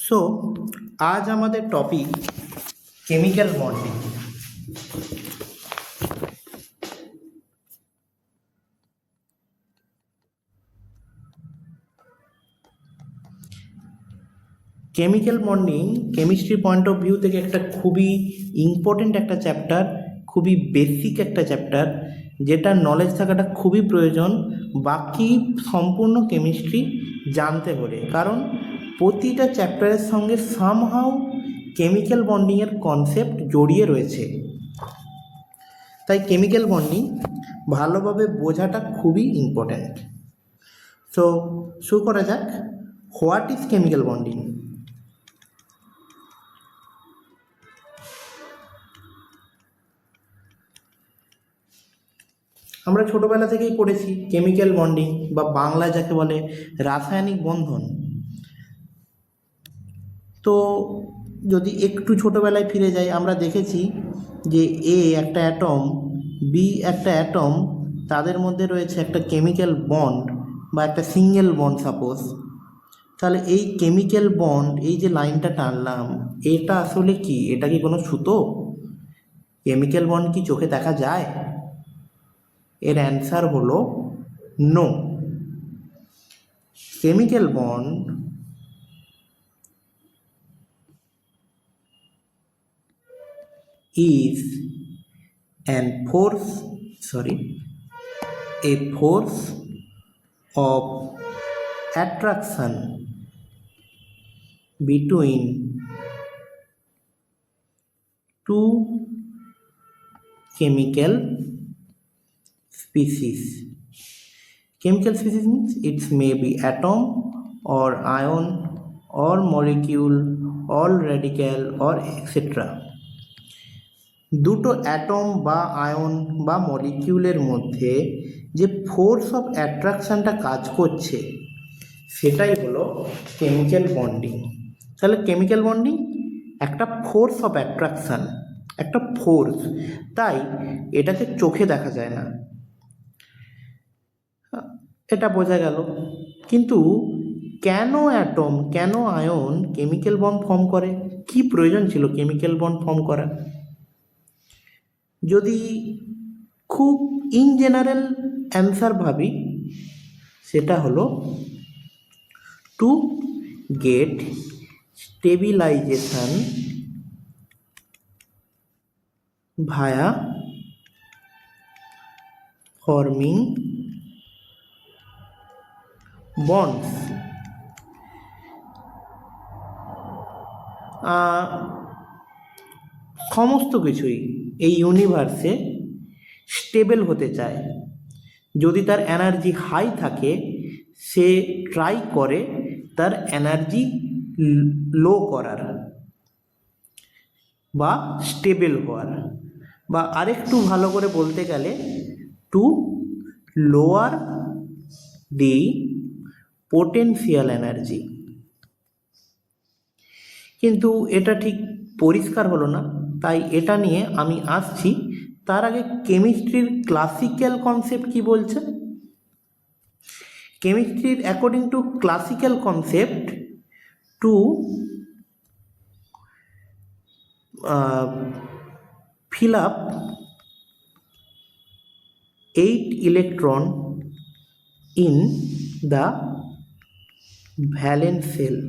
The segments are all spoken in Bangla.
সো আজ আমাদের topic chemical bonding. Chemical bonding chemistry point of view থেকে একটা খুবই ইম্পর্টেন্ট একটা চ্যাপ্টার, খুবই বেসিক একটা চ্যাপ্টার, যেটা নলেজ থাকাটা খুবই প্রয়োজন বাকি সম্পূর্ণ কেমিস্ট্রি জানতে হলে। কারণ প্রতিটা চ্যাপ্টারের সঙ্গে সামহাউ কেমিক্যাল বন্ডিংয়ের কনসেপ্ট জড়িয়ে রয়েছে। তাই কেমিক্যাল বন্ডিং ভালোভাবে বোঝাটা খুবই ইম্পর্ট্যান্ট। সো শুরু করা যাক। What is chemical bonding? আমরা ছোটোবেলা থেকেই পড়েছি কেমিক্যাল বন্ডিং, বা বাংলায় যাকে বলে রাসায়নিক বন্ধন। তো যদি একটু ছোটোবেলায় ফিরে যাই, আমরা দেখেছি যে এ একটা অ্যাটম, বি একটা অ্যাটম, তাদের মধ্যে রয়েছে একটা কেমিক্যাল বন্ড বা একটা সিঙ্গেল বন্ড সাপোজ। তাহলে এই কেমিক্যাল বন্ড, এই যে লাইনটা টানলাম, এটা আসলে কি? এটা কি কোনো সুতো? কেমিক্যাল বন্ড কি চোখে দেখা যায়? এর অ্যান্সার হলো no. Chemical bond is a force of attraction between two chemical species. Chemical species means it may be atom or ion or molecule or radical or etc. দুটো অ্যাটম বা আয়ন বা মলিকিউলের মধ্যে যে ফোর্স অফ অ্যাট্রাকশানটা কাজ করছে, সেটাই হলো কেমিক্যাল বন্ডিং। তাহলে কেমিক্যাল বন্ডিং একটা ফোর্স অফ অ্যাট্রাকশান, একটা ফোর্স, তাই এটাকে চোখে দেখা যায় না, এটা বোঝা গেল। কিন্তু কেন অ্যাটম, কেন আয়ন কেমিক্যাল বন্ড ফর্ম করে? কি প্রয়োজন ছিল কেমিক্যাল বন্ড ফর্ম করা? যদি খুব ইন জেনারেল অ্যান্সার ভাবি, সেটা হলো to get stabilization via forming bonds. সমস্ত কিছুই এই ইউনিভার্সে স্টেবল হতে চায়। যদি তার এনার্জি হাই থাকে, সে ট্রাই করে তার এনার্জি লো করার বা স্টেবল হওয়ার, বা আরেকটু ভালো করে বলতে গেলে টু লোয়ার দি পোটেনশিয়াল এনার্জি। কিন্তু এটা ঠিক পরিষ্কার হলো না, তাই এটা নিয়ে আমি আসছি। তার আগে কেমিস্ট্রির ক্লাসিক্যাল কনসেপ্ট কি বলছে? কেমিস্ট্রির according to classical concept, to fill up 8 electron in the valence shell,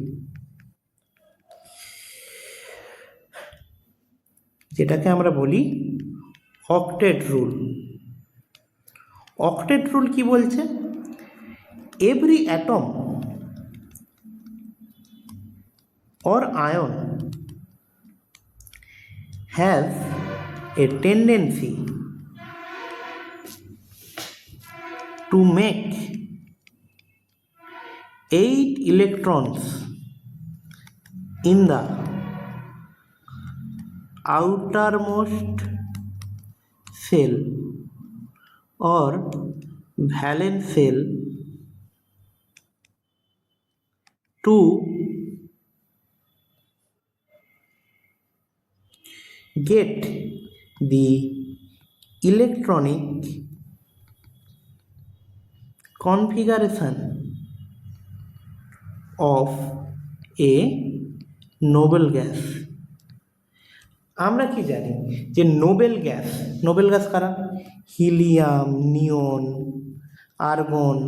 যেটাকে আমরা বলি অক্টেট রুল। অক্টেট রুল কি বলছে? Every atom or ion has a tendency to make 8 electrons in the outermost shell or valence shell to get the electronic configuration of a Nobel gas. আমরা কি জানি যে নোবেল গ্যাস কারা? হিলিয়াম, নিয়ন, আর্গন,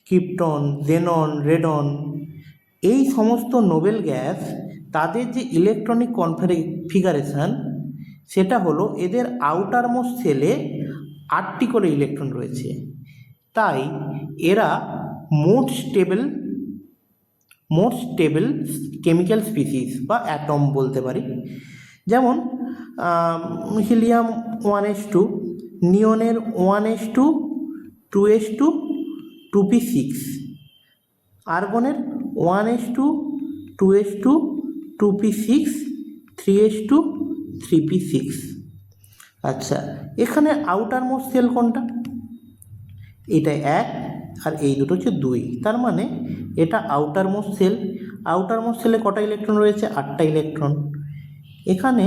ক্রিপ্টন, জেনন, রেডন, এই সমস্ত নোবেল গ্যাস তাদের যে ইলেকট্রনিক কনফিগারেশন সেটা হলো এদের আউটার মোস্ট সেলে 8টি করে ইলেকট্রন রয়েছে, তাই এরা মোস্ট স্টেবল কেমিক্যাল স্পিসিস বা অ্যাটম বলতে পারি। যেমন helium 1s2, নিয়নের 1s2, 2s2, 2p6, আর্গনের 1s2, 2s2, 2p6, 3s2, 3p6। আচ্ছা, এখানে আউটার মোস্ট সেল কোনটা? এটা 1 আর এই দুটো হচ্ছে 2, তার মানে এটা outer most shell. Outer most সেলে কটা ইলেকট্রন রয়েছে? 8টা ইলেকট্রন। এখানে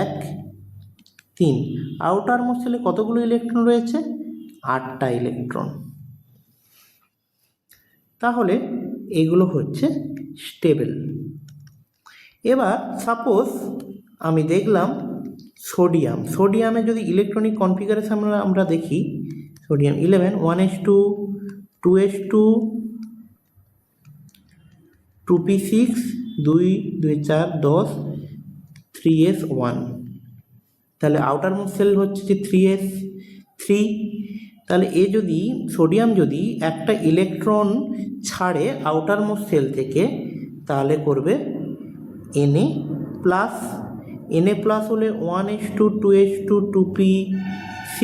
1, 3, আউটার মোস্ট সেলে কতগুলো ইলেকট্রন রয়েছে? 8টা ইলেকট্রন। তাহলে এগুলো হচ্ছে স্টেবল। এবার সাপোজ আমি দেখলাম সোডিয়ামে যদি ইলেকট্রনিক কনফিগারেশন আমরা দেখি, sodium 11, 1s2, 2s2, 2p6, 2, 2, 4, 10, 3s1। তাহলে আউটার মোস্ট সেল হচ্ছে যে 3s3। তাহলে সোডিয়াম যদি একটা ইলেকট্রন ছাড়ে আউটার মোস্ট সেল থেকে, তাহলে করবে Na প্লাস। Na প্লাস হলে 1s2, 2s2, 2p6,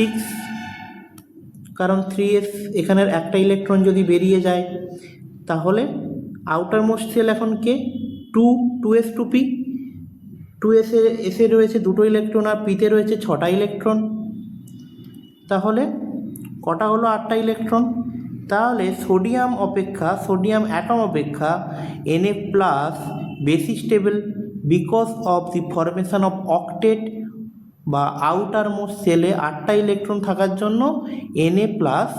কারণ 3s এখানের একটা ইলেকট্রন যদি বেরিয়ে যায়, তাহলে আউটার মোস্ট সেল এখন কে? 2s, 2p। 2s রয়েছে 2টো ইলেকট্রন আর পিতে রয়েছে 6টা ইলেকট্রন। তাহলে কটা হলো? 8টা ইলেকট্রন। তাহলে সোডিয়াম অ্যাটম অপেক্ষা Na প্লাস বেশি stable because of the formation of octet বা আউটার মোস্ট সেলে 8টা ইলেকট্রন থাকার জন্য Na plus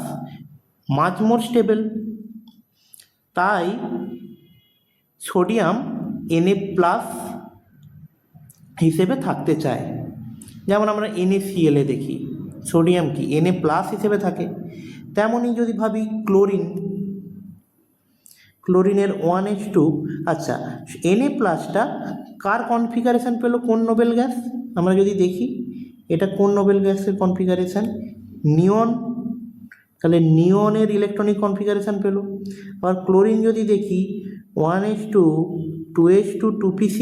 much more stable. তাই সোডিয়াম Na প্লাস হিসেবে থাকতে চায়। যেমন আমরা NaCl এ দেখি সোডিয়াম কি Na প্লাস হিসেবে থাকে। তেমনই যদি ভাবি ক্লোরিনের 1s2, আচ্ছা Na প্লাসটা কার কনফিগারেশন পেলো? কোন নোবেল গ্যাস? আমরা যদি দেখি এটা কোন নোবেল গ্যাসের কনফিগারেশন? নিয়ন। তাহলে নিয়নের ইলেকট্রনিক কনফিগারেশন পেলো। আবার ক্লোরিন যদি দেখি 1s2, 2s2, 2p6,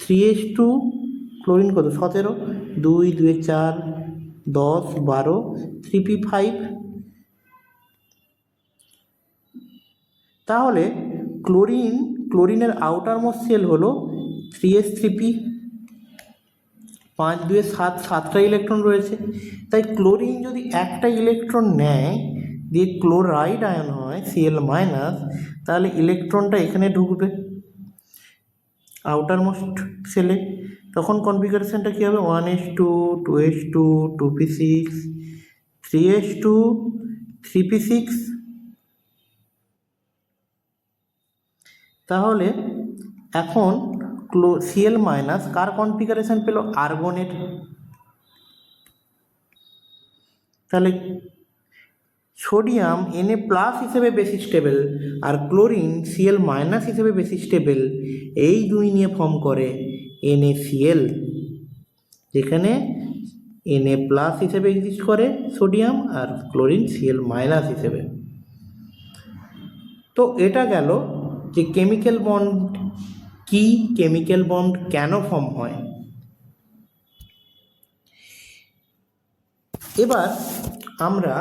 3s2, chlorine কত? 17, 2, 2, 4, 10, 12, 3p5। তাহলে ক্লোরিনের আউটার মোস্ট সেল হলো 3s3p, 5, 2, 7, 7টা ইলেকট্রন রয়েছে। তাই ক্লোরিন যদি একটা ইলেকট্রন নেয় দিয়ে ক্লোরাইড আয়ন হয় Cl মাইনাস, তাহলে ইলেকট্রনটা এখানে ঢুকবে আউটার মোস্ট সেলে। তখন কনফিগারেশনটা কী হবে? 1s2, 2s2, 2p6, 3s2, 3p6। তাহলে এখন Cl মাইনাস কার কনফিগারেশন পেল? আর্গনের। তাহলে সোডিয়াম Na প্লাস হিসেবে বেশি স্টেবল আর ক্লোরিন Cl মাইনাস হিসেবে বেশি স্টেবল, এই দুই নিয়ে ফর্ম করে NaCl, যেখানে Na প্লাস হিসেবে এক্সিস্ট করে সোডিয়াম আর ক্লোরিন Cl মাইনাস হিসেবে। তো এটা গেল যে কেমিক্যাল বন্ড কি, কেমিক্যাল বন্ড কেন ফর্ম হয়। এবার আমরা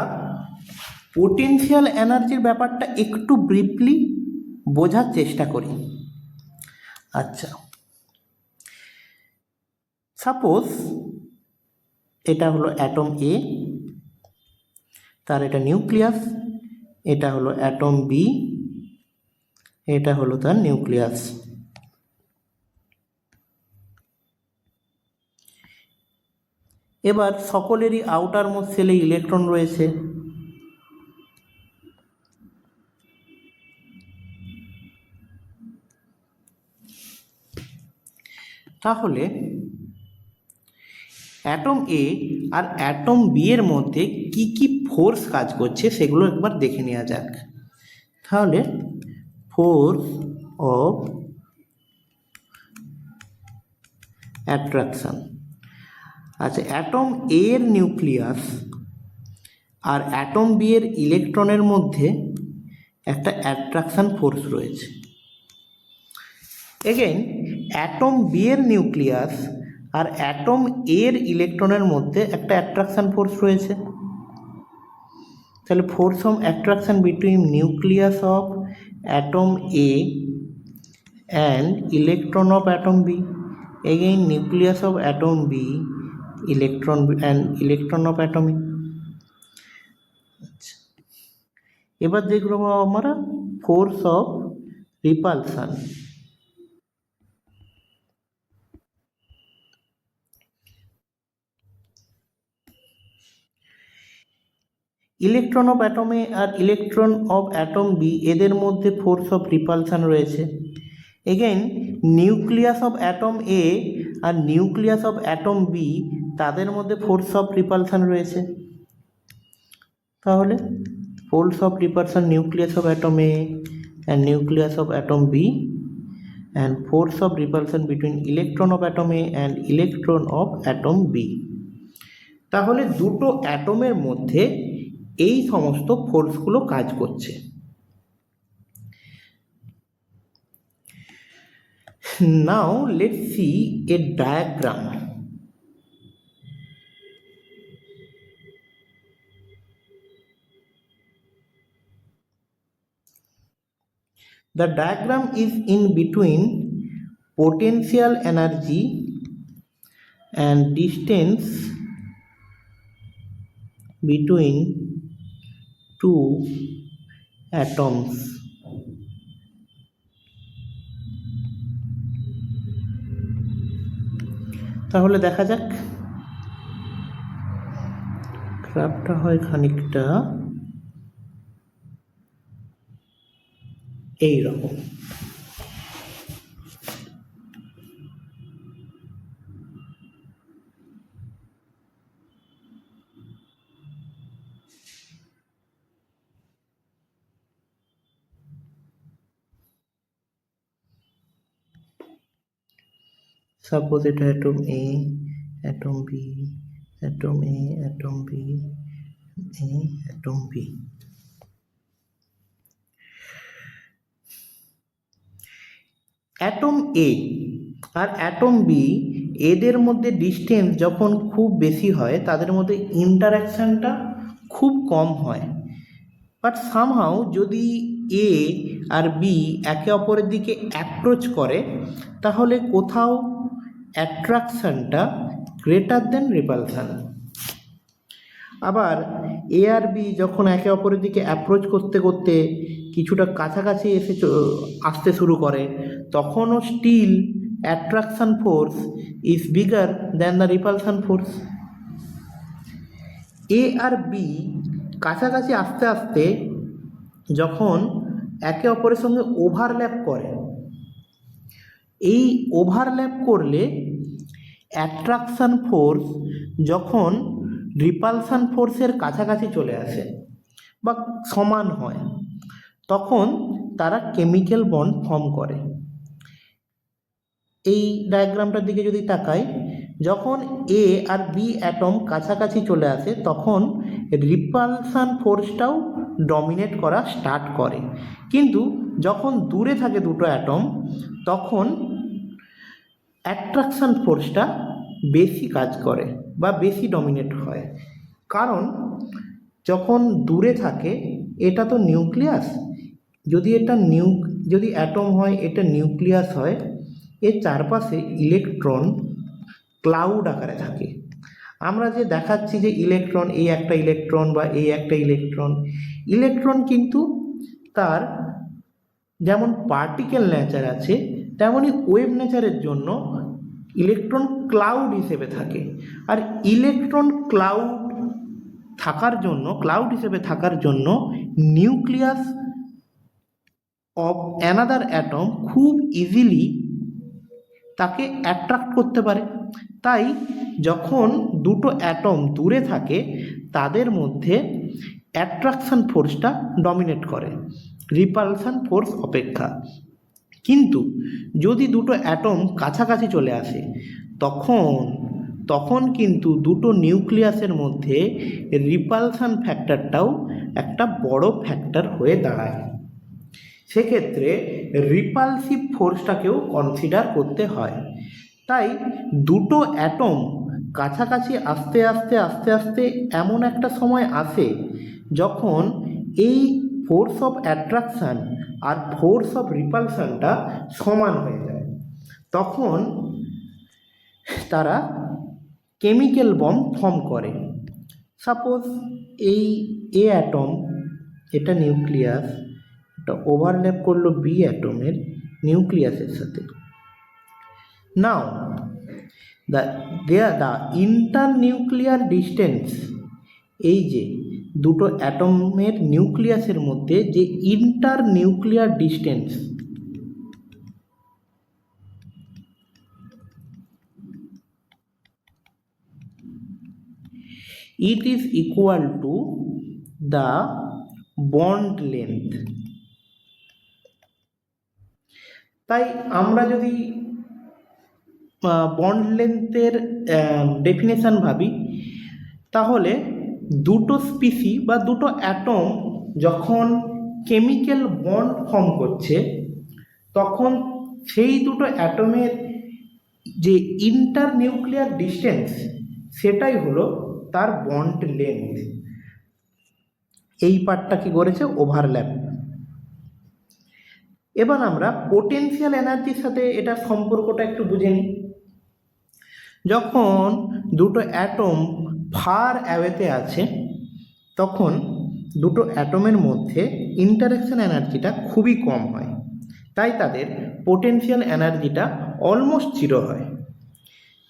পোটেনশিয়াল এনার্জির ব্যাপারটা একটু ব্রিফলি বোঝার চেষ্টা করি। আচ্ছা, সাপোজ এটা হলো অ্যাটম এ, তার এটা নিউক্লিয়াস, এটা হলো অ্যাটম বি, এটা হলো তার নিউক্লিয়াস। এবার সকলেরই আউটার মোস্ট সেলে ইলেকট্রন রয়েছে। তাহলে atom A R atom B এর মধ্যে কি কি ফোর্স কাজ করছে সেগুলো একবার দেখে নেওয়া যাক। তাহলে ফোর্স অফ অ্যাট্রাকশন। আচ্ছা, অ্যাটম এ এর নিউক্লিয়াস আর অ্যাটম বি এর ইলেকট্রনের মধ্যে একটা অ্যাট্রাকশন ফোর্স রয়েছে। এগেইন অ্যাটম বি এর নিউক্লিয়াস আর অ্যাটম এর ইলেকট্রনের মধ্যে একটা অ্যাট্রাকশন ফোর্স রয়েছে। তাহলে force of attraction between nucleus of atom A and electron of atom B. Again nucleus of atom B electron and electron of atom A. আচ্ছা, এবার দেখব আমরা force of repulsion. Electron of atom A আর ইলেকট্রন অফ অ্যাটম বি এদের মধ্যে ফোর্স অফ রিপালশন রয়েছে। Again nucleus of atom A আর নিউক্লিয়াস অফ অ্যাটম বি তাদের মধ্যে ফোর্স অফ রিপালশন রয়েছে। তাহলে force of repulsion nucleus of atom A and nucleus of atom B and force of repulsion between electron of atom A and electron of atom B. তাহলে দুটো অ্যাটমের মধ্যে এই সমস্ত ফোর্সগুলো কাজ করছে। Now let's see a diagram. The diagram is in between potential energy and distance between two atoms. তাহলে দেখা যাক, গ্রাফটা হয় খানিকটা এইরকম। সাপোজ এটা atom A, atom B, atom A, atom B, A, atom B. Atom A R atom B এদের মধ্যে ডিস্টেন্স যখন খুব বেশি হয় তাদের মধ্যে ইন্টারাকশানটা খুব কম হয়। বাট সামহাউ যদি এ আর বি একে অপরের দিকে অ্যাপ্রোচ করে তাহলে কোথাও অ্যাট্রাকশানটা গ্রেটার দেন রিপালশান। আবার এ আর বি যখন একে অপরের দিকে অ্যাপ্রোচ করতে করতে কিছুটা কাছাকাছি আসতে শুরু করে তখনও still attraction force is bigger than the repulsion force. A আর বি কাছাকাছি আস্তে আস্তে যখন একে অপরের সঙ্গে ওভারল্যাপ করে, এই ওভারল্যাপ করলে অ্যাট্রাকশান ফোর্স যখন রিপালশান ফোর্সের কাছাকাছি চলে আসে বা সমান হয় তখন তারা কেমিক্যাল বন্ড ফর্ম করে। এই ডায়াগ্রামটার দিকে যদি তাকাই, যখন এ আর বি অ্যাটম কাছাকাছি চলে আসে তখন রিপালশান ফোর্সটাও ডমিনেট করা স্টার্ট করে, কিন্তু যখন দূরে থাকে দুটো অ্যাটম তখন অ্যাট্রাকশান ফোর্সটা বেশি কাজ করে বা বেশি ডমিনেট হয়। কারণ যখন দূরে থাকে এটা তো নিউক্লিয়াস, যদি এটা যদি অ্যাটম হয় এটা নিউক্লিয়াস হয়, এর চারপাশে ইলেকট্রন ক্লাউড আকারে থাকে। আমরা যে দেখাচ্ছি যে ইলেকট্রন, এই একটা ইলেকট্রন বা এই একটা ইলেকট্রন, ইলেকট্রন কিন্তু তার যেমন পার্টিকেল নেচার আছে তেমনই ওয়েভ নেচারের জন্য ইলেকট্রন ক্লাউড হিসেবে থাকে। আর ইলেকট্রন ক্লাউড হিসেবে থাকার জন্য নিউক্লিয়াস অফ অ্যানাদার অ্যাটম খুব ইজিলি তাকে অ্যাট্রাক্ট করতে পারে। তাই যখন দুটো অ্যাটম দূরে থাকে তাদের মধ্যে অ্যাট্রাকশন ফোর্সটা ডমিনেট করে রিপালশন ফোর্স অপেক্ষা। কিন্তু যদি দুটো অ্যাটম কাছাকাছি চলে আসে তখন তখন কিন্তু দুটো নিউক্লিয়াসের মধ্যে রিপালশন ফ্যাক্টরটাও একটা বড় ফ্যাক্টর হয়ে দাঁড়ায়। সেক্ষেত্রে রিপালসিভ ফোর্সটাকেও কনসিডার করতে হয়। তাই দুটো অ্যাটম কাছাকাছি আস্তে আস্তে আস্তে আস্তে এমন একটা সময় আসে যখন এই ফোর্স অফ অ্যাট্রাকশান আর ফোর্স অফ রিপালশনটা সমান হয়ে যায়। তখন তারা কেমিক্যাল বম্ব ফর্ম করে। সাপোজ এই এ অ্যাটম, এটা নিউক্লিয়াস, এটা ওভারল্যাপ করলো বি অ্যাটমের নিউক্লিয়াসের সাথে। নাও দ্য ইন্টারনিউক্লিয়ার ডিস্টেন্স, এই যে দুটো অ্যাটমের নিউক্লিয়াসের মধ্যে যে ইন্টারনিউক্লিয়ার distance, it is equal to the bond length। তাই আমরা যদি বন্ড লেন্থের ডেফিনেশন ভাবি, তাহলে দুটো স্পিসি বা দুটো অ্যাটম যখন কেমিক্যাল বন্ড ফর্ম করছে তখন সেই দুটো অ্যাটমের যে ইন্টারনিউক্লিয়ার ডিস্টেন্স সেটাই হলো তার বন্ড লেন্থ। এই পার্টটা কি করেছে? ওভারল্যাপ। এবার আমরা পোটেনশিয়াল এনার্জির সাথে এটার সম্পর্কটা একটু বুঝে নিই। যখন দুটো অ্যাটম ফার অ্যাওয়েতে আছে তখন দুটো অ্যাটমের মধ্যে ইন্টারেকশন এনার্জিটা খুবই কম হয়, তাই তাদের পোটেনশিয়াল এনার্জিটা অলমোস্ট জিরো হয়।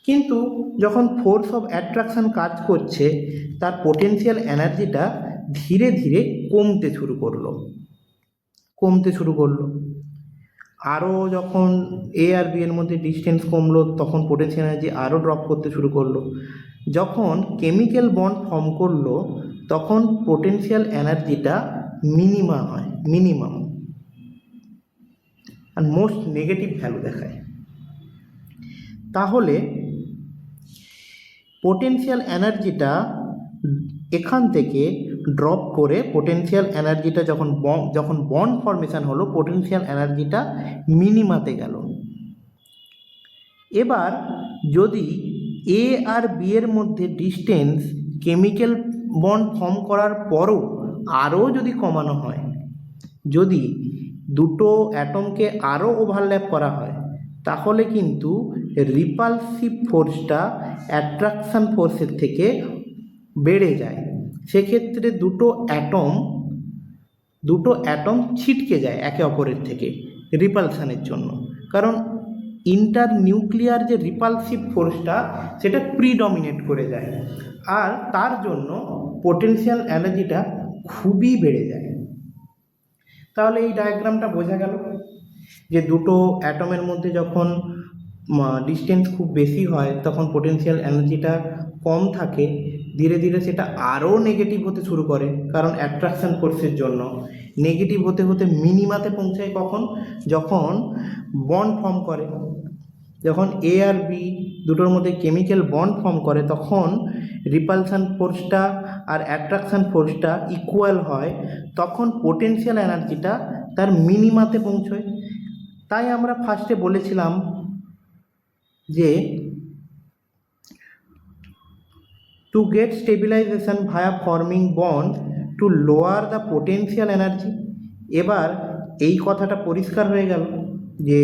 কিন্তু যখন ফোর্স অফ অ্যাট্রাকশন কাজ করছে তার পোটেনশিয়াল এনার্জিটা ধীরে ধীরে কমতে শুরু করলো। আরও যখন এ আর বি এর মধ্যে ডিস্টেন্স কমলো তখন পোটেনশিয়াল এনার্জি আরও ড্রপ করতে শুরু করলো। যখন কেমিক্যাল বন্ড ফর্ম করলো তখন পোটেনশিয়াল এনার্জিটা মিনিমাম আর মোস্ট নেগেটিভ ভ্যালু দেখায়। তাহলে পোটেনশিয়াল এনার্জিটা এখান থেকে ড্রপ করে পোটেনশিয়াল এনার্জিটা যখন বন্ড ফর্মেশন হলো পোটেনশিয়াল এনার্জিটা মিনিমাতে গেল। এবার যদি এ আর বি এর মধ্যে ডিস্টেন্স কেমিক্যাল বন্ড ফর্ম করার পরও আরও যদি কমানো হয়, যদি দুটো অ্যাটমকে আরও ওভারল্যাপ করা হয়, তাহলে কিন্তু রিপালসিভ ফোর্সটা অ্যাট্রাকশন ফোর্সের থেকে বেড়ে যায়। সেক্ষেত্রে দুটো অ্যাটম ছিটকে যায় একে অপরের থেকে রিপালশানের জন্য, কারণ ইন্টারনিউক্লিয়ার যে রিপালসিভ ফোর্সটা সেটা প্রিডমিনেট করে যায়, আর তার জন্য পোটেনশিয়াল এনার্জিটা খুবই বেড়ে যায়। তাহলে এই ডায়াগ্রামটা বোঝা গেল যে দুটো অ্যাটমের মধ্যে যখন ডিস্টেন্স খুব বেশি হয় তখন পোটেনশিয়াল এনার্জিটা কম থাকে, ধীরে ধীরে সেটা আরও নেগেটিভ হতে শুরু করে, কারণ অ্যাট্রাকশন ফোর্সের জন্য নেগেটিভ হতে হতে মিনিমাতে পৌঁছায় কখন? যখন বন্ড ফর্ম করে। যখন এ আর বি দুটোর মধ্যে কেমিক্যাল বন্ড ফর্ম করে তখন রিপালশন ফোর্সটা আর অ্যাট্রাকশন ফোর্সটা ইকুয়াল হয়, তখন পোটেনশিয়াল এনার্জিটা তার মিনিমাতে পৌঁছয়। তাই আমরা ফার্স্টে বলেছিলাম যে to get stabilization via forming bond to lower the potential energy. এবার এই কথাটা পরিষ্কার হয়ে গেল যে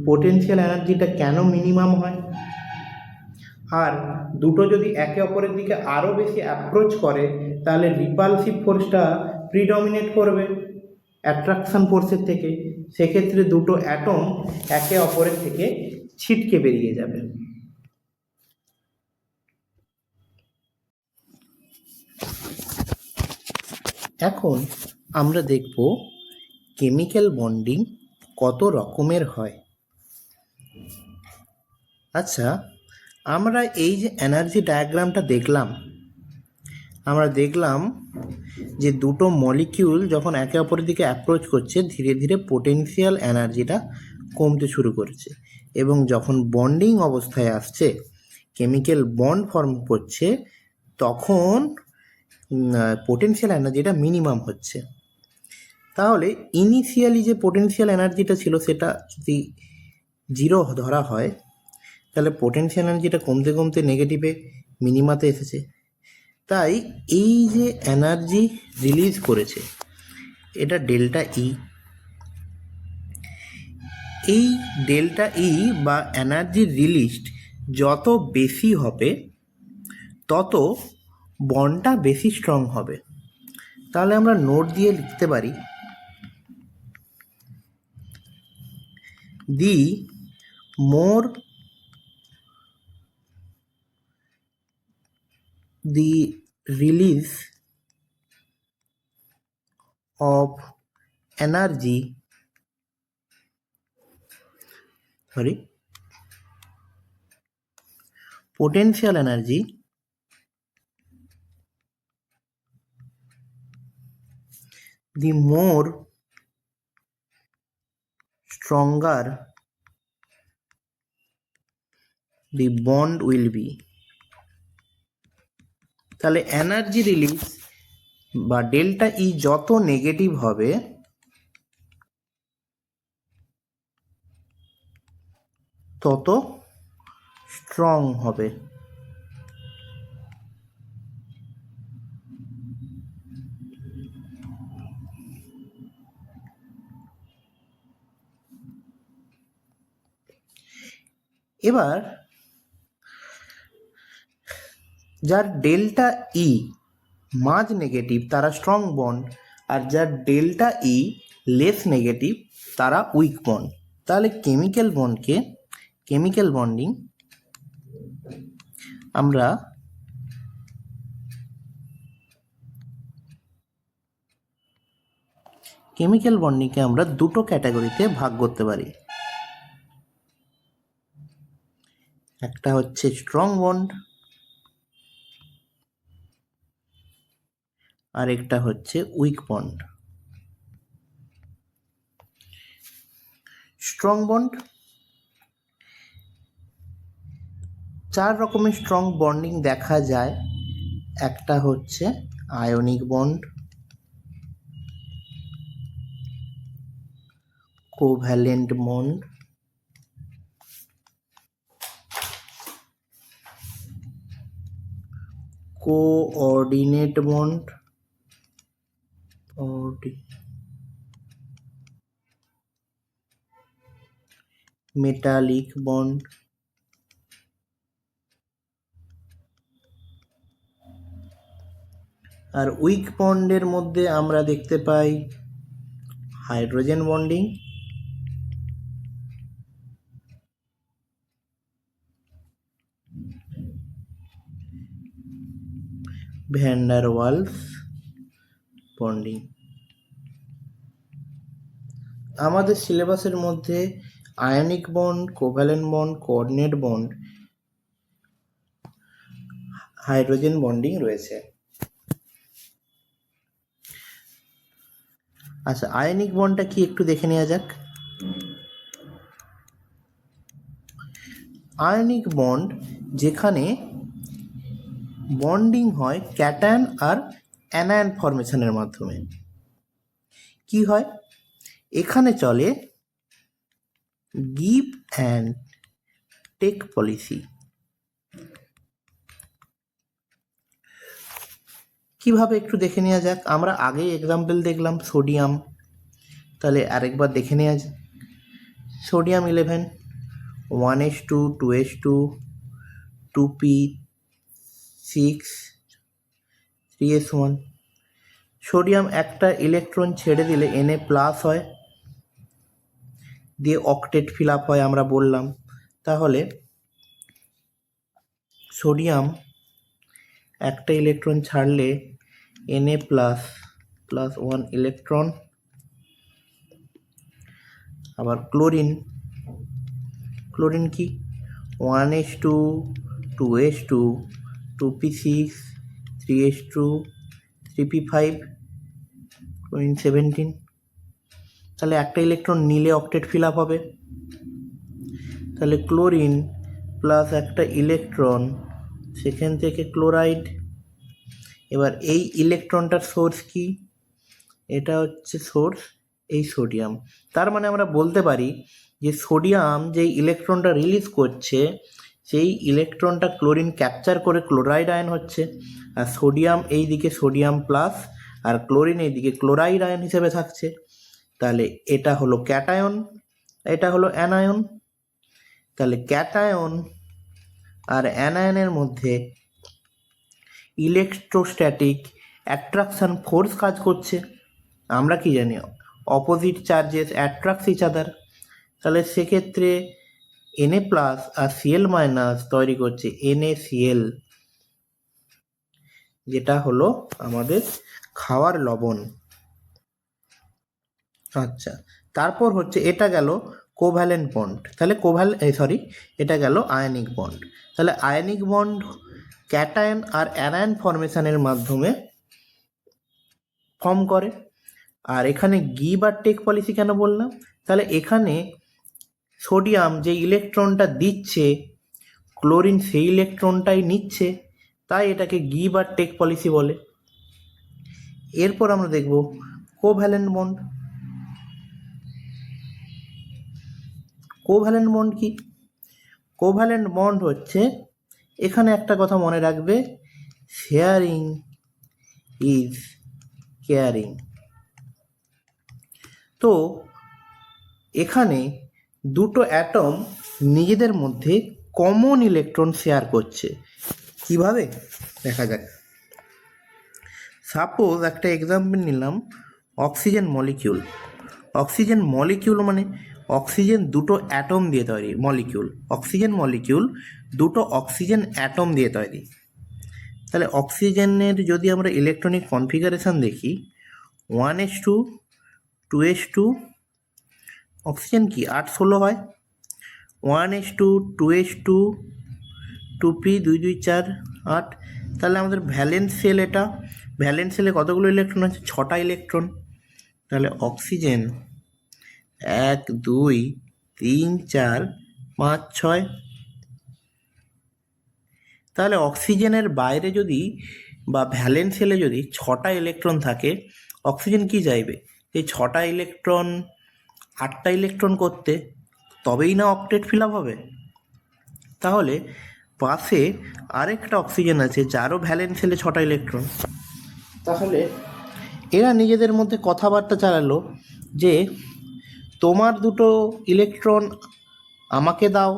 পোটেনশিয়াল এনার্জিটা কেন মিনিমাম হয়। আর দুটো যদি একে অপরের দিকে আরও বেশি অ্যাপ্রোচ করে তাহলে রিপালসিভ ফোর্সটা প্রিডমিনেট করবে অ্যাট্রাকশন ফোর্সের থেকে, সেক্ষেত্রে দুটো অ্যাটম একে অপরের থেকে ছিটকে বেরিয়ে যাবে। এখন আমরা দেখব কেমিক্যাল বন্ডিং কত রকমের হয়। আচ্ছা, আমরা এই যে এনার্জি ডায়াগ্রামটা দেখলাম, আমরা দেখলাম যে দুটো মলিকিউল যখন একে অপরের দিকে অ্যাপ্রোচ করছে ধীরে ধীরে পোটেনশিয়াল এনার্জিটা কমতে শুরু করেছে, এবং যখন বন্ডিং অবস্থায় আসছে, কেমিক্যাল বন্ড ফর্ম করছে, তখন পোটেনশিয়াল এনার্জিটা মিনিমাম হচ্ছে। তাহলে ইনিশিয়ালি যে পোটেনশিয়াল এনার্জিটা ছিল সেটা যদি জিরো ধরা হয়, তাহলে পোটেনশিয়াল এনার্জিটা কমতে কমতে নেগেটিভে মিনিমাতে এসেছে। তাই এই যে এনার্জি রিলিজ করেছে এটা ডেল্টা ই। এই ডেল্টা ই বা এনার্জি রিলিজড যত বেশি হবে তত বন্ডটা বেশি স্ট্রং হবে। তাহলে আমরা নোট দিয়ে লিখতে পারি, দি মোর the release of energy potential energy the more stronger the bond will be। তাহলে এনার্জি রিলিজ বা ডেল্টা ই যত নেগেটিভ হবে তত স্ট্রং হবে। এবার যার ডেল্টা ই মাঝ নেগেটিভ তারা স্ট্রং বন্ড, আর যার ডেল্টা ই লেস নেগেটিভ তারা উইক বন্ড। তাহলে কেমিক্যাল বন্ডিং আমরা কেমিক্যাল বন্ডিংকে আমরা দুটো ক্যাটাগরিতে ভাগ করতে পারি। একটা হচ্ছে স্ট্রং বন্ড, আর একটা হচ্ছে উইক বন্ড। স্ট্রং বন্ড, 4 রকমের স্ট্রং বন্ডিং দেখা যায়। একটা হচ্ছে ionic bond, covalent bond, coordinate bond, metallic bond, আর উইক বন্ডের মধ্যে আমরা দেখতে পাই hydrogen bonding, van der Waals bonding. আমাদের সিলেবাসের মধ্যে ionic bond, covalent bond, coordinate bond, hydrogen bonding রয়েছে। আচ্ছা, আয়নিক বন্ডটা কি একটু দেখে নেওয়া যাক। আয়নিক বন্ড যেখানে বন্ডিং হয় ক্যাটায়ন আর অ্যানায়ন ফর্মেশনের মাধ্যমে। কি হয় এখানে চলে গিভ অ্যান্ড টেক পলিসি। কিভাবে একটু দেখে নেওয়া যাক। আমরা আগেই এক্সাম্পল দেখলাম সোডিয়াম, তাহলে আরেকবার দেখে নেওয়া যাক। Sodium 11, 1s2, 2s2, 2p6, 3s1। Sodium একটা ইলেকট্রন ছেড়ে দিলে Na প্লাস হয়, দিয়ে অক্টেট ফিল আপ হয় আমরা বললাম। তাহলে সোডিয়াম একটা ইলেকট্রন ছাড়লে Na প্লাস প্লাস 1 ইলেকট্রন। আবার ক্লোরিন কি 1s2, 2s2, 2p6, 3s2, 3p5, 17। তাহলে একটা ইলেকট্রন নিলে অক্টেট ফিল আপ হবে। তাহলে ক্লোরিন প্লাস একটা ইলেকট্রন, সেখান থেকে ক্লোরাইড। এবার এই ইলেকট্রনটার সোর্স কি? এটা হচ্ছে সোর্স এই সোডিয়াম। তার মানে আমরা বলতে পারি যে সোডিয়াম যেই ইলেকট্রনটা রিলিজ করছে সেই ইলেকট্রনটা ক্লোরিন ক্যাপচার করে ক্লোরাইড আয়ন হচ্ছে, আর সোডিয়াম এই দিকে সোডিয়াম প্লাস আর ক্লোরিন এই দিকে ক্লোরাইড আয়ন হিসেবে থাকছে। তাহলে এটা হলো ক্যাটায়ন, এটা হলো অ্যানায়ন। তাহলে ক্যাটায়ন আর অ্যানায়নের মধ্যে ইলেকট্রোস্ট্যাটিক অ্যাট্রাকশন ফোর্স কাজ করছে। আমরা কি জানি? Opposite charges attracts each other. তাহলে সেক্ষেত্রে Na প্লাস আর Cl মাইনাস তৈরি করছে NaCl, যেটা হলো আমাদের খাওয়ার লবণ। আচ্ছা, তারপর হচ্ছে এটা গেল কোভ্যালেন্ট বন্ড। তাহলে এটা গেল আয়নিক বন্ড। তাহলে আয়নিক বন্ড ক্যাটায়ন আর অ্যানায়ন ফর্মেশনের মাধ্যমে ফর্ম করে। আর এখানে গিভ আর টেক পলিসি কেন বললাম? তাহলে এখানে সোডিয়াম যে ইলেকট্রনটা দিচ্ছে ক্লোরিন সেই ইলেকট্রনটাই নিচ্ছে, তাই এটাকে গিভ আর টেক পলিসি বলে। এরপর আমরা দেখব কোভ্যালেন্ট বন্ড। কোভ্যালেন্ট বন্ড কি? কোভ্যালেন্ট বন্ড হচ্ছে, এখানে একটা কথা মনে রাখবে, শেয়ারিং ইজ কেয়ারিং। তো এখানে দুটো অ্যাটম নিজেদের মধ্যে কমন ইলেকট্রন শেয়ার করছে। কিভাবে দেখা যাক। সাপোজ একটা এক্সাম্পল নিলাম, অক্সিজেন মলিকিউল। অক্সিজেন মলিকিউল মানে অক্সিজেন দুটো অ্যাটম দিয়ে তৈরি মলিকিউল। অক্সিজেন মলিকিউল দুটো অক্সিজেন অ্যাটম দিয়ে তৈরি। তাহলে অক্সিজেনের যদি আমরা ইলেকট্রনিক কনফিগারেশন দেখি, 1s2, 2s2, অক্সিজেন কি 8-16 হয়। 1s2, 2s2, 2p, 2 2 4 8। তাহলে আমাদের ভ্যালেন্স সেল, এটা ভ্যালেন্স সেলে কতগুলো ইলেকট্রন আছে? 6টা ইলেকট্রন। তাহলে অক্সিজেন 1 2 3 4 5 6। তাহলে অক্সিজেনের বাইরে যদি বা ভ্যালেন্স সেলে যদি 6টা ইলেকট্রন থাকে, অক্সিজেন কি চাইবে? এই 6টা ইলেকট্রন 8টা ইলেকট্রন করতে, তবেই না অক্টেট ফিল আপ হবে। তাহলে পাশে আরেকটা অক্সিজেন আছে যারও ভ্যালেন্স সেলে 6টা ইলেকট্রন। তাহলে এরা নিজেদের মধ্যে কথাবার্তা চালালো যে তোমার দুটো ইলেকট্রন আমাকে দাও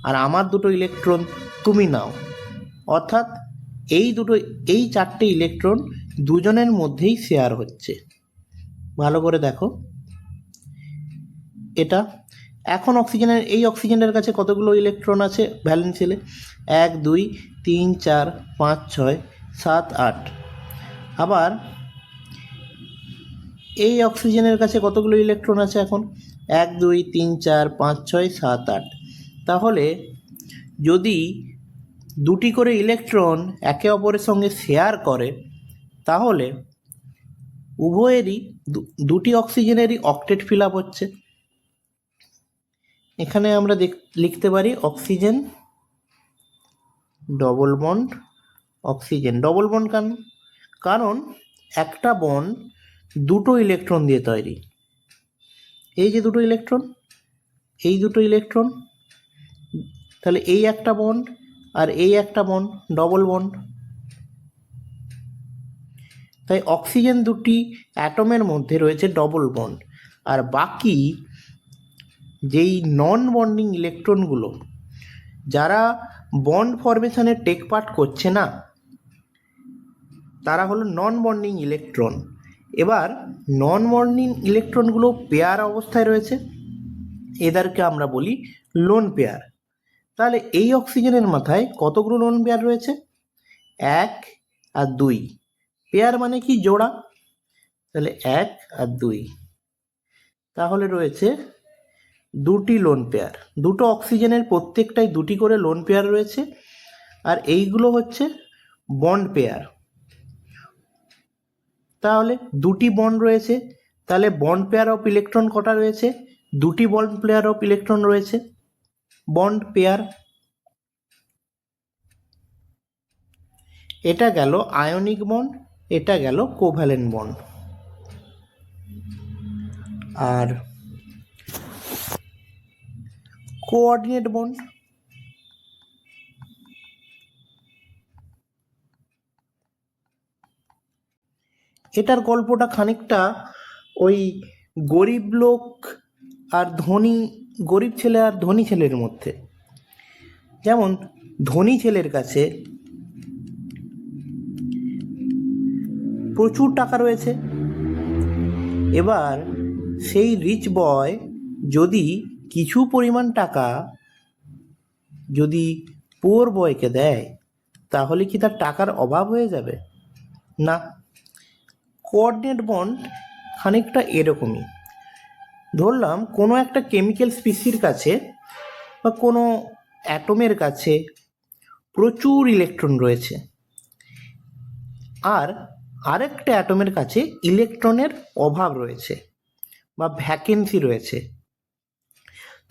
আর আমার দুটো ইলেকট্রন তুমি নাও। অর্থাৎ এই 4টে ইলেকট্রন দুজনের মধ্যেই শেয়ার হচ্ছে। ভালো করে দেখো এটা। এখন এই অক্সিজেনের কাছে কতগুলো ইলেকট্রন আছে ভ্যালেন্স সেলে? 1 2 3 4 5 6 7 8। আবার এই অক্সিজেনের কাছে কতগুলো ইলেকট্রন আছে এখন? 1 2 3 4 5 6 7 8। তাহলে যদি দুটি করে ইলেকট্রন একে অপরের সঙ্গে শেয়ার করে, তাহলে উভয়েরই দুটি অক্সিজেনেরই অক্টেট ফিল আপ হচ্ছে। এখানে আমরা লিখতে পারি oxygen double bond. Oxygen double bond কেন? কারণ একটা বন্ড দুটো ইলেকট্রন দিয়ে তৈরি। এই যে দুটো ইলেকট্রন, এই দুটো ইলেকট্রন, তাহলে এই একটা বন্ড আর এই একটা বন্ড, ডবল বন্ড। তাই অক্সিজেন দুটি অ্যাটমের মধ্যে রয়েছে ডবল বন্ড। আর বাকি যেই নন বন্ডিং ইলেকট্রনগুলো, যারা বন্ড ফরমেশনে টেক পার্ট করছে না, তারা হলো নন বন্ডিং ইলেকট্রন। এবার নন বন্ডিং ইলেকট্রনগুলো পেয়ার অবস্থায় রয়েছে, এদেরকে আমরা বলি লোন পেয়ার। তাহলে এই অক্সিজেনের মাথায় কতগুলো লোন পেয়ার রয়েছে? 1 আর 2। পেয়ার মানে কি? জোড়া। তাহলে 1 আর 2, তাহলে রয়েছে দুটি লোন পেয়ার, দুটো অক্সিজেনের প্রত্যেকটাই দুটি করে লোন পেয়ার রয়েছে, আর এইগুলো হচ্ছে বন্ড পেয়ার। তাহলে দুটি বন্ড রয়েছে, তাহলে বন্ড পেয়ার অফ ইলেকট্রন কটা রয়েছে? দুটি বন্ড পেয়ার অফ ইলেকট্রন রয়েছে, বন্ড পেয়ার। এটা গেল আয়নিক বন্ড, এটা গেল কোভ্যালেন্ট বন্ড। আর কোঅর্ডিনেট বন্ড, এটার গল্পটা খানিকটা ওই গরিব লোক আর ধনী, গরিব ছেলে আর ধনী ছেলের মধ্যে। যেমন ধনী ছেলের কাছে প্রচুর টাকা রয়েছে, এবার সেই রিচ বয় যদি কিছু পরিমাণ টাকা যদি পুয়ার বয়কে দেয়, তাহলে কি তার টাকার অভাব হয়ে যাবে? না। কোঅর্ডিনেট বন্ড খানিকটা এরকমই। ধরলাম কোনো একটা কেমিক্যাল স্পিসির কাছে বা কোনো অ্যাটমের কাছে প্রচুর ইলেকট্রন রয়েছে, আর আরেকটা অ্যাটমের কাছে ইলেকট্রনের অভাব রয়েছে বা ভ্যাকেন্সি রয়েছে।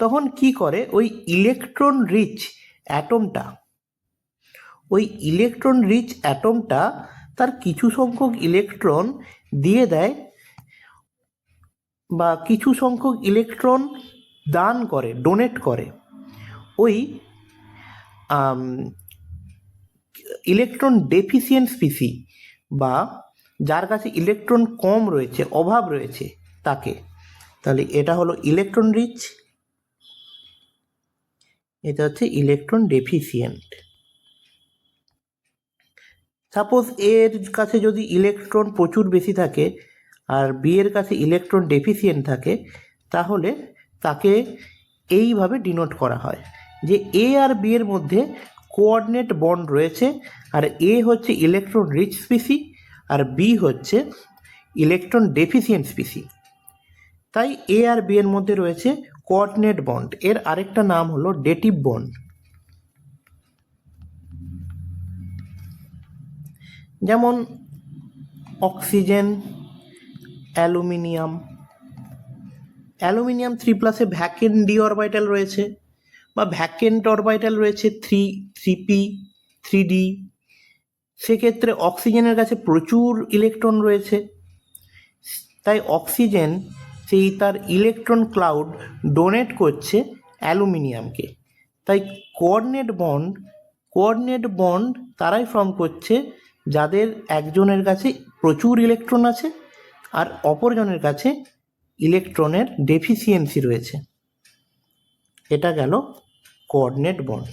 তখন কি করে ওই ইলেকট্রন রিচ অ্যাটমটা তার কিছু সংখ্যক ইলেকট্রন দিয়ে দেয় বা কিছু সংখ্যক ইলেকট্রন দান করে, ডোনেট করে ওই ইলেকট্রন ডেফিসিয়েন্ট স্পিসি বা যার কাছে ইলেকট্রন কম রয়েছে, অভাব রয়েছে তাকে। তাহলে এটা হলো ইলেকট্রন রিচ, এটা হচ্ছে ইলেকট্রন ডেফিসিয়েন্ট। সাপোজ এর কাছে যদি ইলেকট্রন প্রচুর বেশি থাকে আর বি এর কাছে ইলেকট্রন ডেফিসিয়েন্ট থাকে, তাহলে তাকে এইভাবে ডিনোট করা হয় যে এ আর বি এর মধ্যে কোঅর্ডিনেট বন্ড রয়েছে, আর এ হচ্ছে ইলেকট্রন রিচ স্পিসি আর বি হচ্ছে ইলেকট্রন ডেফিসিয়েন্ট স্পিসি। তাই এ আর বি এর মধ্যে রয়েছে কোঅর্ডিনেট বন্ড। এর আরেকটা নাম হলো ডেটিভ বন্ড। যেমন oxygen, aluminium 3+ vacant D orbital রয়েছে বা ভ্যাকেন্ট অরবিটাল রয়েছে 3p 3d। সেক্ষেত্রে অক্সিজেনের কাছে প্রচুর ইলেকট্রন রয়েছে, তাই অক্সিজেন সেই তার ইলেকট্রন ক্লাউড ডোনেট করছে অ্যালুমিনিয়ামকে। তাই কোঅর্ডিনেট বন্ড তারাই ফর্ম করছে যাদের একজনের কাছে প্রচুর ইলেকট্রন আছে আর অপরজনের কাছে ইলেকট্রনের ডেফিসিয়েন্সি রয়েছে। এটা গেল কোঅর্ডিনেট বন্ড।